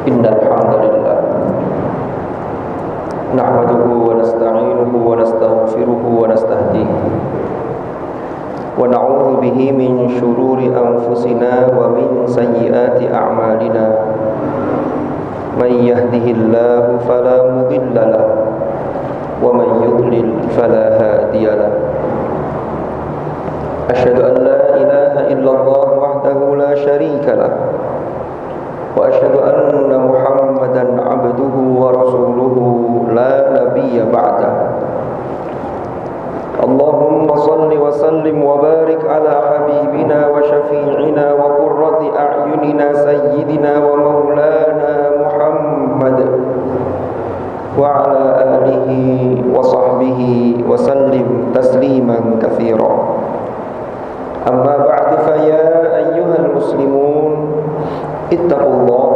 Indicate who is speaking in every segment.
Speaker 1: Innal hamdalillah nahmaduhu wa nasta'inuhu wa nastaghfiruhu wa nastahdihi wa na'udzu bihi min shururi anfusina wa min sayyiati a'malina. Man yahdihillahu fala mudilla lahu wa man yudlil fala hadiya lahu. Asyhadu an la ilaha illallah wahdahu la syarika lahu wa asyhadu anna Muhammadan abduhu wa rasuluhu la nabiyya ba'dahu. Allahumma salli wa sallim wa barik ala habibina wa syafi'ina wa qurrati a'yunina sayyidina wa maulana Muhammad wa ala alihi wa sahbihi wa sallim tasliman katsira. Amma ba'du, fa ya ayyuhal muslimun ittaqullah.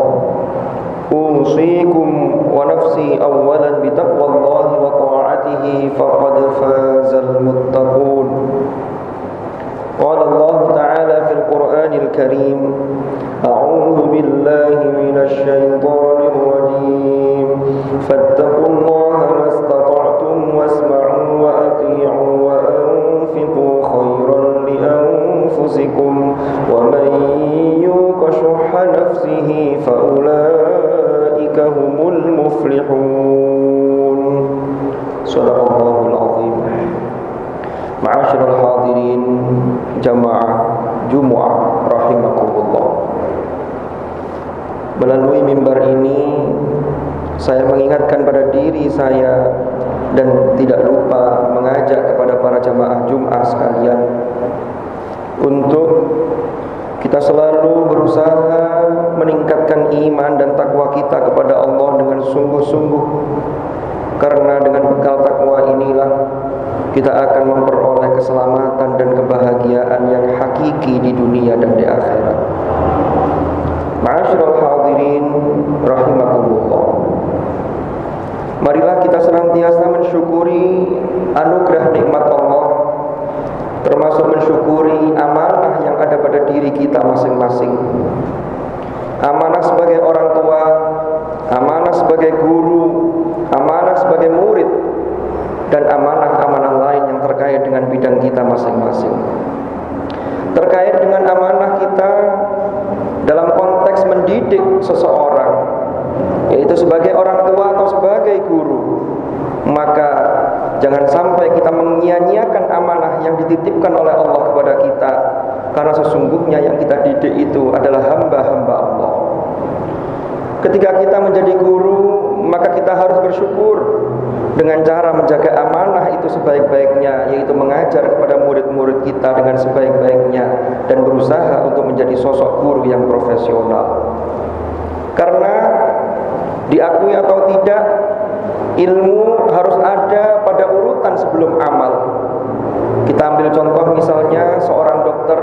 Speaker 1: Usikum wa nafsi awwalan bi taqwallahi wa ta'atihi faqad fazal muttaqun. Qala Allah ta'ala fil Qur'anil Karim, a'udzu billahi minasy syaithanir rajim. Fattaqullaha mastata'tum wasma'u wa ati'u wa anfiqu khairan li anfusikum wa man yuqa shuhha nafsihi fa ulaika humul muflihun. Shadaqallahul azim. Ma'asyiral hadirin jamaah Jumu'ah rahimakumullah. Melalui mimbar ini saya mengingatkan pada diri saya dan tidak lupa mengajak kepada para jamaah Jum'ah sekalian untuk kita selalu berusaha meningkatkan iman dan takwa kita kepada Allah dengan sungguh-sungguh. Karena dengan bekal takwa inilah kita akan memperoleh keselamatan dan kebahagiaan yang hakiki di dunia dan di akhirat. Ma'asyiral hadirin rahimakumullah. Marilah kita senantiasa mensyukuri anugerah nikmat Allah, termasuk mensyukuri amanah yang ada pada diri kita masing-masing. Amanah sebagai orang tua, amanah sebagai guru, amanah sebagai murid, dan amanah-amanah lain yang terkait dengan bidang kita masing-masing. Terkait dengan amanah kita dalam konteks mendidik seseorang, yaitu sebagai orang tua atau sebagai guru, maka jangan sampai kita menyia-nyiakan amanah yang dititipkan oleh Allah kepada kita, karena sesungguhnya yang kita didik itu adalah hamba-hamba Allah. Ketika kita menjadi guru, maka kita harus bersyukur dengan cara menjaga amanah itu sebaik-baiknya, yaitu mengajar kepada murid-murid kita dengan sebaik-baiknya dan berusaha untuk menjadi sosok guru yang profesional. Karena diakui atau tidak, ilmu harus ada pada urutan sebelum amal. Kita ambil contoh misalnya seorang dokter,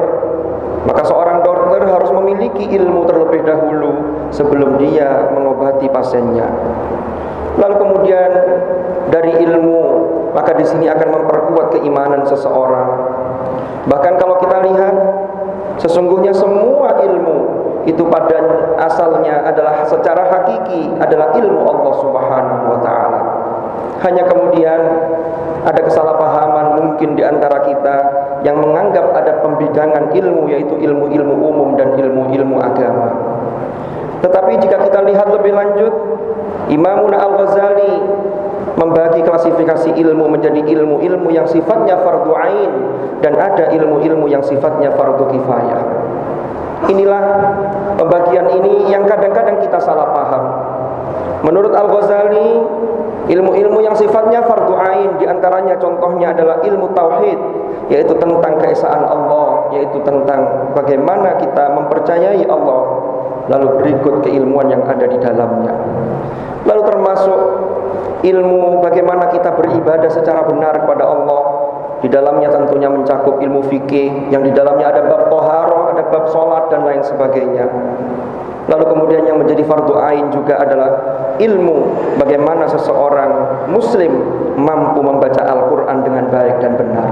Speaker 1: maka seorang dokter harus memiliki ilmu terlebih dahulu sebelum dia mengobati pasiennya. Lalu kemudian dari ilmu, maka di sini akan memperkuat keimanan seseorang. Bahkan kalau kita lihat, sesungguhnya semua ilmu itu pada asalnya adalah secara hakiki adalah ilmu Allah Subhanahu wa taala. Hanya kemudian ada kesalahpahaman mungkin di antara kita yang menganggap ada pembidangan ilmu, yaitu ilmu-ilmu umum dan ilmu-ilmu agama. Tetapi jika kita lihat lebih lanjut, Imamuna Al-Ghazali membagi klasifikasi ilmu menjadi ilmu-ilmu yang sifatnya fardu ain dan ada ilmu-ilmu yang sifatnya fardu kifayah. Inilah pembagian ini yang kadang-kadang kita salah paham. Menurut Al-Ghazali, ilmu-ilmu yang sifatnya fardu ain diantaranya contohnya adalah ilmu tauhid, yaitu tentang keesaan Allah, yaitu tentang bagaimana kita mempercayai Allah, lalu berikut keilmuan yang ada di dalamnya. Lalu termasuk ilmu bagaimana kita beribadah secara benar kepada Allah. Di dalamnya tentunya mencakup ilmu fikih, yang di dalamnya ada bab thaharah, ada bab salat dan lain sebagainya. Lalu kemudian yang menjadi fardu ain juga adalah ilmu bagaimana seseorang muslim mampu membaca Al-Quran dengan baik dan benar.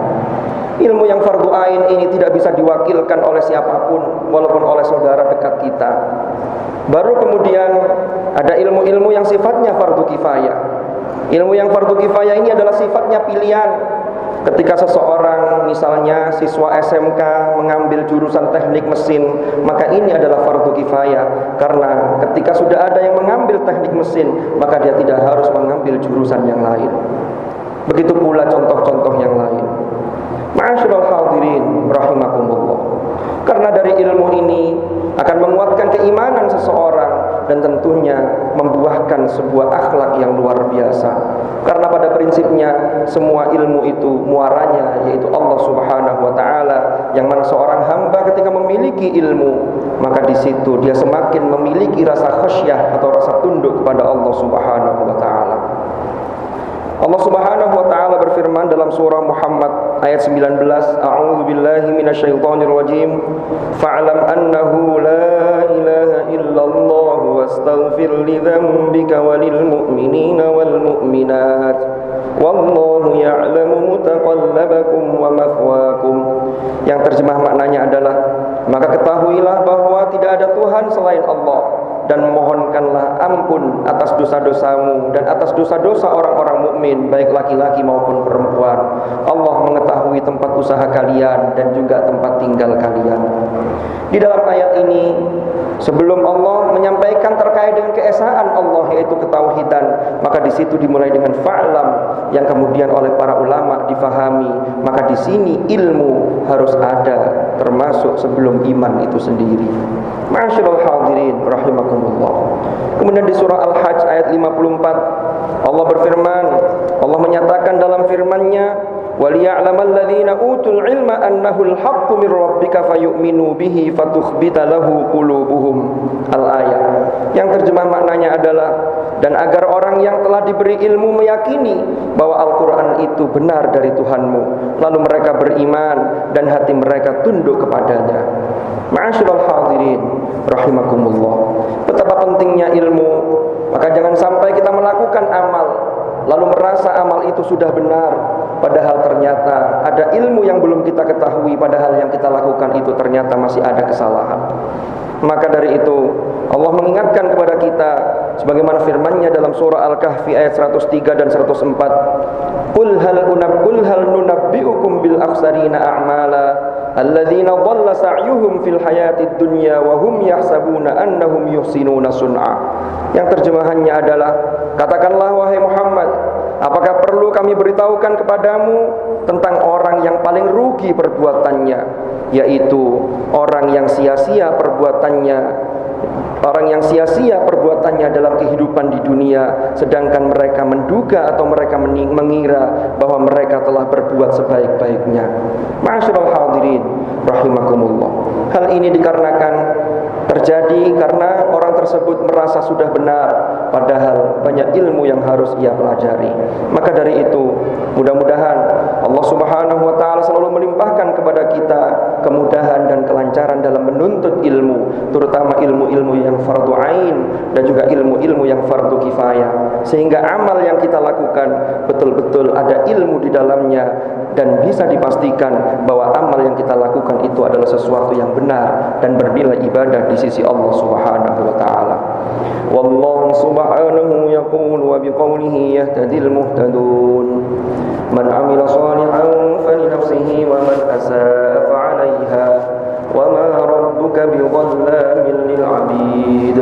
Speaker 1: Ilmu yang fardu ain ini tidak bisa diwakilkan oleh siapapun, walaupun oleh saudara dekat kita. Baru kemudian Ada ilmu-ilmu yang sifatnya fardu kifayah. Ilmu yang fardu kifayah ini adalah sifatnya pilihan. Ketika seseorang misalnya siswa SMK mengambil jurusan teknik mesin, maka ini adalah fardu kifayah. Karena ketika sudah ada yang mengambil teknik mesin, maka dia tidak harus mengambil jurusan yang lain. Begitu pula contoh-contoh yang lain. Ma'asyiral hadirin rahimakumullah. Karena dari ilmu ini akan menguatkan keimanan seseorang dan tentunya membuahkan sebuah akhlak yang luar biasa. Karena pada prinsipnya semua ilmu itu muaranya yaitu Allah Subhanahu wa taala, yang mana seorang hamba ketika memiliki ilmu, maka di situ dia semakin memiliki rasa khasyah atau rasa tunduk kepada Allah Subhanahu wa taala. Allah Subhanahu wa taala berfirman dalam surah Muhammad ayat 19, A'udzu billahi minasyaitonir rajim. Fa'lam annahu la ilaha illallah wastaghfir li dzambika walil mu'minina wal mu'minat. Wallahu ya'lamu mutaqallabakum wa mathwaakum. Yang terjemah maknanya adalah, maka ketahuilah bahwa tidak ada Tuhan selain Allah, dan mohonkanlah ampun atas dosa-dosamu dan atas dosa-dosa orang-orang mukmin, baik laki-laki maupun perempuan. Allah mengetahui tempat usaha kalian dan juga tempat tinggal kalian. Di dalam ayat ini, sebelum Allah menyampaikan terkait dengan keesaan Allah yaitu ketauhidan, maka di situ dimulai dengan fa'lam yang kemudian oleh para ulama difahami, maka di sini ilmu harus ada termasuk sebelum iman itu sendiri. Ma'asyiral hadirin rahimakumullah. Kemudian di surah Al-Hajj ayat 54 Allah berfirman, Allah menyatakan dalam firman-Nya, وَلِيَعْلَمَ الَّذِينَ أُوتُوا الْعِلْمَ أَنَّهُ الْحَقُّ مِنْ رَبِّكَ فَيُؤْمِنُوا بِهِ فَتُخْبِتَ لَهُ قُلُوبُهُمْ. Al-ayat yang terjemah maknanya adalah, dan agar orang yang telah diberi ilmu meyakini bahwa Al-Quran itu benar dari Tuhanmu, lalu mereka beriman dan hati mereka tunduk kepadanya. Ma'asyiral hadirin rahimakumullah. Betapa pentingnya ilmu. Maka jangan sampai kita melakukan amal lalu merasa amal itu sudah benar, padahal ternyata ada ilmu yang belum kita ketahui, padahal yang kita lakukan itu ternyata masih ada kesalahan. Maka dari itu Allah mengingatkan kepada kita sebagaimana firman-Nya dalam surah Al-Kahfi ayat 103 dan 104, Qul hal nunabbi'ukum bil akhsarina a'mala alladzina dhalla sa'yuhum fil hayatid dunya wa hum yahsabuna annahum yuhsinuna sun'a. Yang terjemahannya adalah, katakanlah wahai Muhammad, apakah perlu kami beritahukan kepadamu tentang orang yang paling rugi perbuatannya, yaitu orang yang sia-sia perbuatannya, orang yang sia-sia perbuatannya dalam kehidupan di dunia, sedangkan mereka menduga atau mereka mengira bahwa mereka telah berbuat sebaik-baiknya. Ma'asyiral hadirin rahimakumullah. Hal ini dikarenakan terjadi karena orang tersebut merasa sudah benar, padahal banyak ilmu yang harus ia pelajari. Maka dari itu, mudah-mudahan Allah Subhanahu wa taala selalu melimpahkan kepada kita kemudahan dan kelancaran dalam menuntut ilmu, terutama ilmu-ilmu yang fardu ain dan juga ilmu-ilmu yang fardu kifayah, sehingga amal yang kita lakukan betul-betul ada ilmu di dalamnya dan bisa dipastikan bahwa amal yang kita lakukan itu adalah sesuatu yang benar dan bernilai ibadah di sisi Allah Subhanahu wa taala. Wallahu subhanahu yaqul wa biqaulihi yahtadil muhtadun. Man 'amila shalihan falinafsihi wa man asaa fa'alaiha wa ma rabbuka bidhallamin lil 'abid.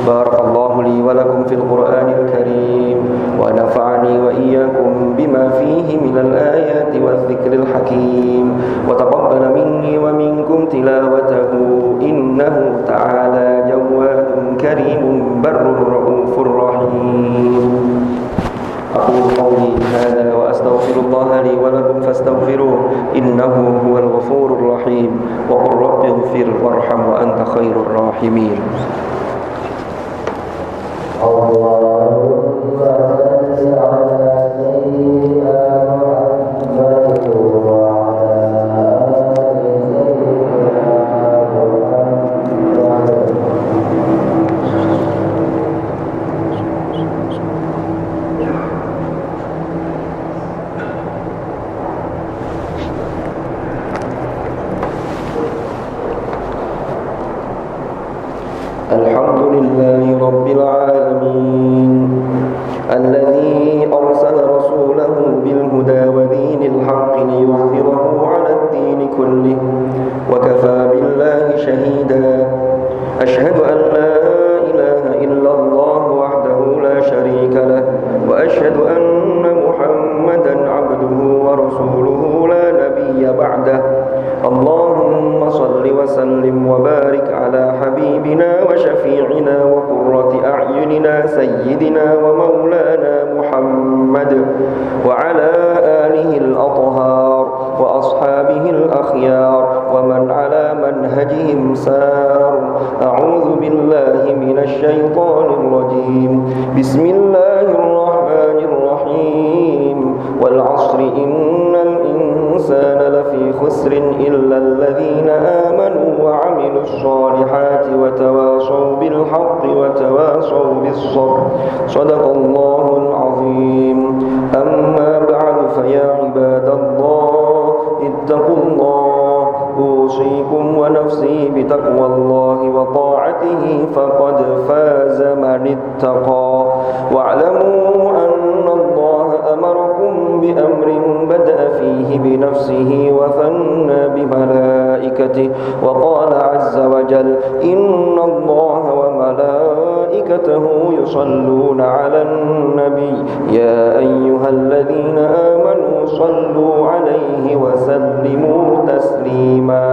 Speaker 1: Barakallahu li wa lakum fil Qur'anil karim wa nafa'ani wa iyyakum bima fihi minal ayati wadh-dhikril hakim wa taqabbala minni wa minkum tilawatahu innahu ta'ala jawwadun karimun barrur raufur rahim. أقول قولي هذا وأستغفر الله لي ولكم فاستغفروه إنه هو الغفور الرحيم وقل رب اغفر وارحم وأنت خير الراحمين. اللهم صل على سيدنا محمد Alhamdulillahi Rabbil Alamin. نبينا سيدنا ومولانا محمد وعلى آله الأطهار وأصحابه الأخيار ومن على منهجهم سار. أعوذ بالله من الشيطان الرجيم. بسم الله الرحمن الرحيم. والعصر إن الإنسان لفي خسر إلا الذين آمنوا وعملوا الصالحات وتواصوا بالحق وتواصوا بالصبر. صدق الله العظيم. أما بعد فيا عباد الله اتقوا الله، أوصيكم ونفسي بتقوى الله وطاعته فقد فاز من اتقى. واعلموا أن الله أمركم بأمر بدأ فيه بنفسه وثنى بملائكته وقال عز وجل: إن الله وملائكته يصلون على النبي يا أيها الذين آمنوا صلوا عليه وسلموا تسليما.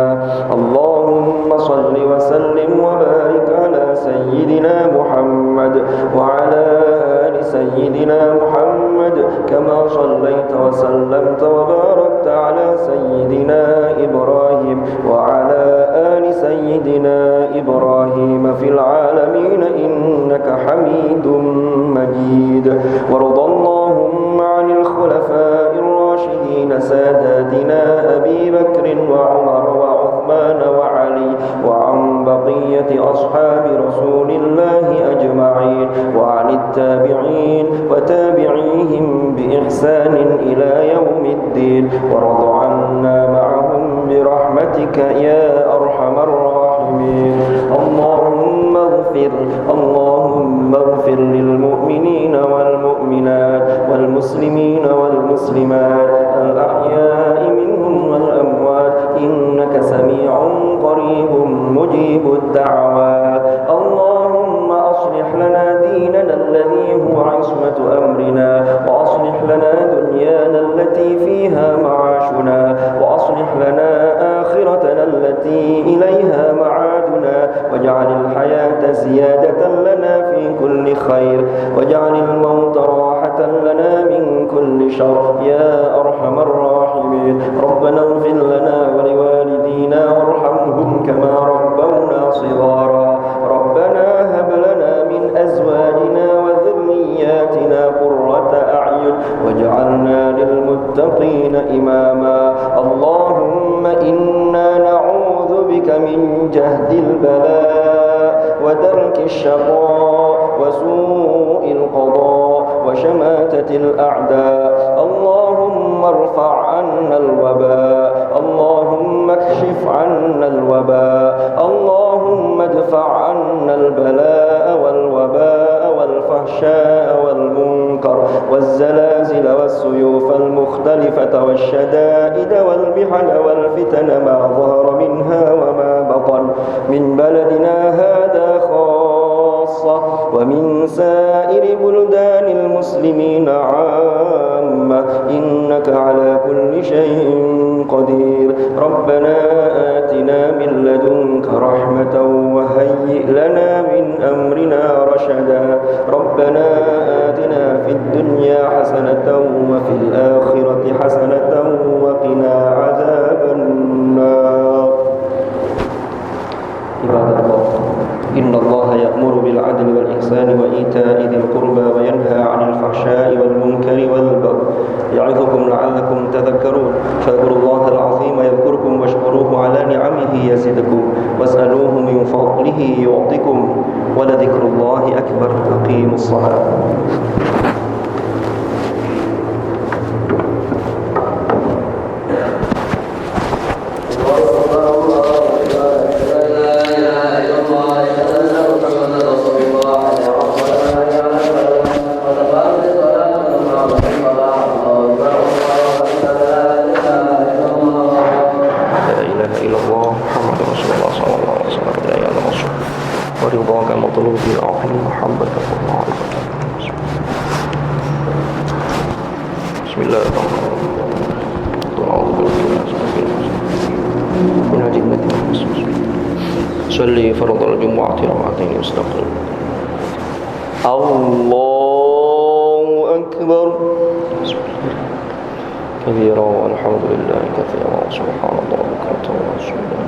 Speaker 1: اللهم صل وسلم وبارك على سيدنا محمد وعلى آل سيدنا محمد كما صليت وسلمت وباركت على سيدنا إبراهيم وعلى آل سيدنا إبراهيم في العالمين إنك حميد مجيد. وارض اللهم عن الخلفاء الراشدين ساداتنا أبي بكر وعمر وعثمان وعلي وعن بقية أصحاب رسول الله أجمعين وعن التابعين وتابعيهم بإحسان إلى يوم الدين. وارض عنا معهم برحمتك يا أرحم الراحمين. اللهم اغفر للمؤمنين والمؤمنات والمسلمين والمسلمات الأحياء منهم والأموات إنك سميع قريب مجيب الدعوات. اللهم أصلح لنا ديننا الذي هو عصمة أمرنا، وأصلح لنا دنيانا التي فيها معاشنا، وأصلح لنا آخرتنا التي إليها معادنا، واجعل الحياة زيادة لنا في كل خير، واجعل الموت راحة لنا من كل شر يا أرحم الراحمين. ربنا اغفر لنا ولوالدينا وارحمهم كما ربونا صغارا. ربنا هب لنا من أزواجنا وذرياتنا قرة أعين واجعلنا للمتقين إماما. اللهم إنا نعوذ بك من جهد البلاء ودرك الشقاء وسوء القضاء وشماتة الأعداء. اللهم ارفع عنا الوباء، اللهم اكشف عنا الوباء، اللهم ادفع عنا البلاء والوباء والفحشاء والمنكر والزلازل والسيوف المختلفة والشدائد والمحن والفتن ما ظهر منها وما بطن من بلدنا هذا خاصة ومن سائر بلدان المسلمين عامة إنك على كل شيء قدير. ربنا آتنا من لدنك رحمة وهيئ لنا من أمرنا رشدا. ربنا آتنا في الدنيا حسنة وفي الآخرة حسنة وقنا عذاب النار. عباد الله، إن الله يأمر بالعدل والإحسان وإيتاء ذي القربى وينهى عن الفحشاء والمنكر والبغي يعظكم لعلكم تذكرون. فاذكروا الله العظيم يذكركم واشكروه على نعمه يزدكم واسألوه من فضله يعطكم ولذكر الله أكبر. أقيموا الصلاة. ورضاك مطلوب العظيم محبة الله. بسم الله الرحمن الرحيم. من الجنة والناس. صلي فرض الجمعة ركعتين واستغفر. الله أكبر كبيرا والحمد لله كثيرا سبحان الله بكرة وأصيلا.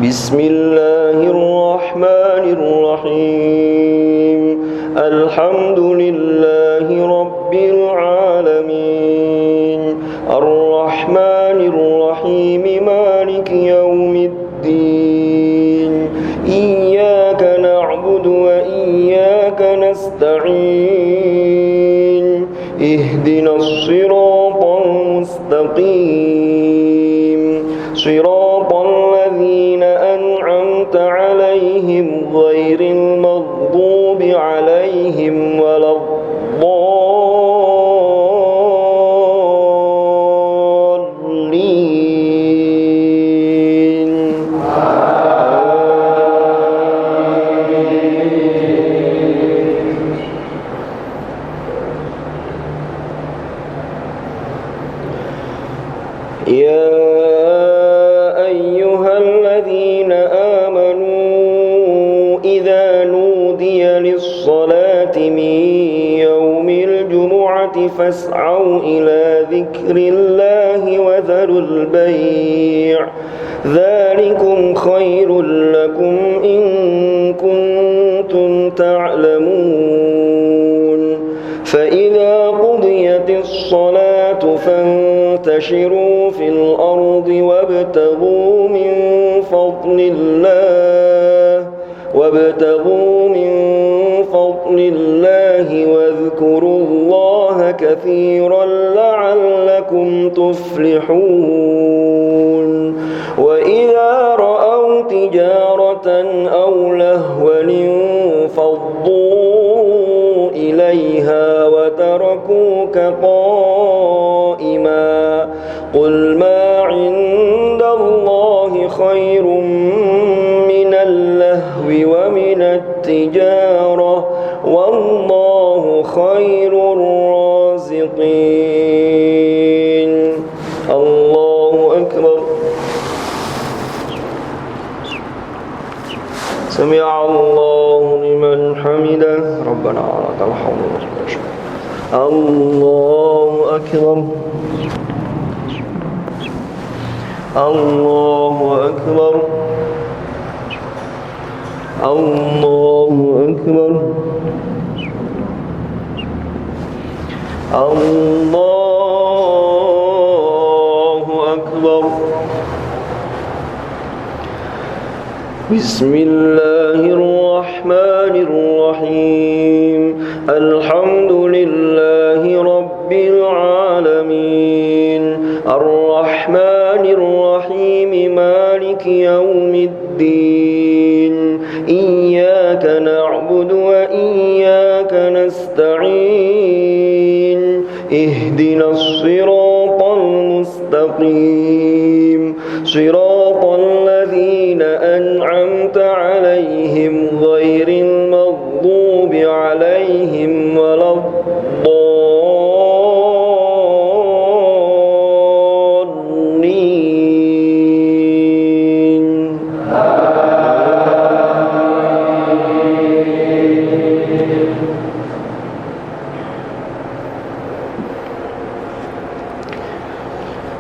Speaker 1: بسم الله الرحمن الرحيم الحمد لله رب العالمين الرحمن الرحيم مالك يوم الدين إياك نعبد وإياك نستعين اهدنا الصراط المستقيم صراط الذين أنعمت عليهم غير المغضوب عليهم ولا الضالين. يا أيها الذين آمنوا إذا نودي للصلاة من يوم الجمعة فاسعوا إلى ذكر الله وذروا البيع ذلكم خير لكم إن كنتم تعلمون. فإذا قضيت الصلاة فانتشروا في الأرض وابتغوا من فضل الله واذكروا الله كثيرا لعلكم تفلحون. وإذا رأوا تجارة أو لهوا انفضوا إليها وتركوك قائما قل ما عند الله خير من اللهو ومن التجارة والله خير الرازقين. الله أكبر. سمع الله لمن حمده ربنا ولك الحمد. الله أكبر. الله أكبر. الله أكبر. الله أكبر. بسم الله الرحمن الرحيم الحمد لله رب العالمين الرحمن الرحيم مالك يوم الدين إياك نعبد وإياك نستعين اهدنا الصراط المستقيم صراط الذين أنعمت عليهم غير المغضوب عليهم ولا الضالين.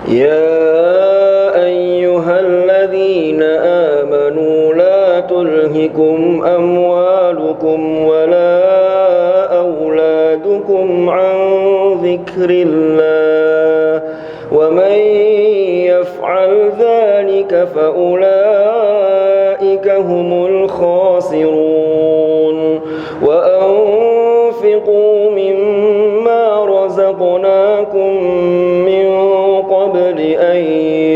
Speaker 1: يا أيها الذين آمنوا لا تلهكم أموالكم ولا أولادكم عن ذكر الله ومن يفعل ذلك فأولئك هم الخاسرون. وأنفقوا مما رزقناكم من قبل أن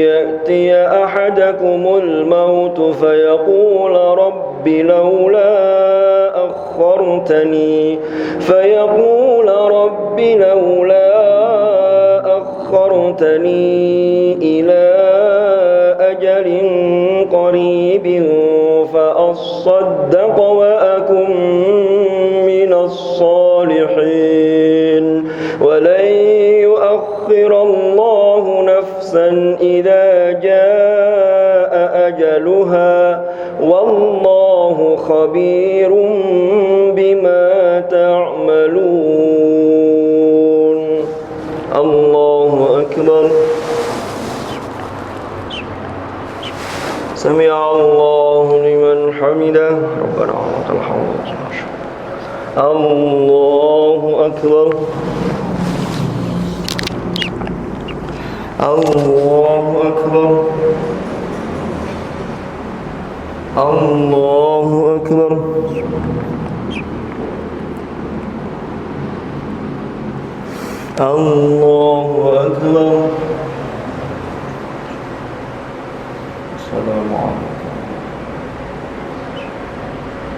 Speaker 1: يأتي أحدكم الموت فيقول رب لولا أخرتني إلى أجل قريب فأصدق وأكن من الصالحين ولن يؤخر الله نفسا إذا جاء أجلها والله خبير بما تعملون. الله أكبر. سمع الله لمن حمده. ربنا ولك الحمد. الله أكبر. الله أكبر. الله أكبر. الله أكبر. السلام عليكم.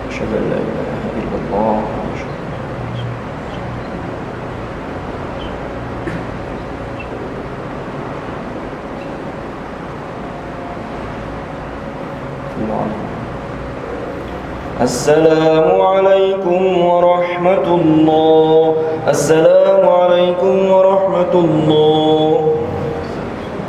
Speaker 1: أشهد أن لا إله إلا الله. السلام عليكم ورحمة الله. السلام عليكم ورحمة الله.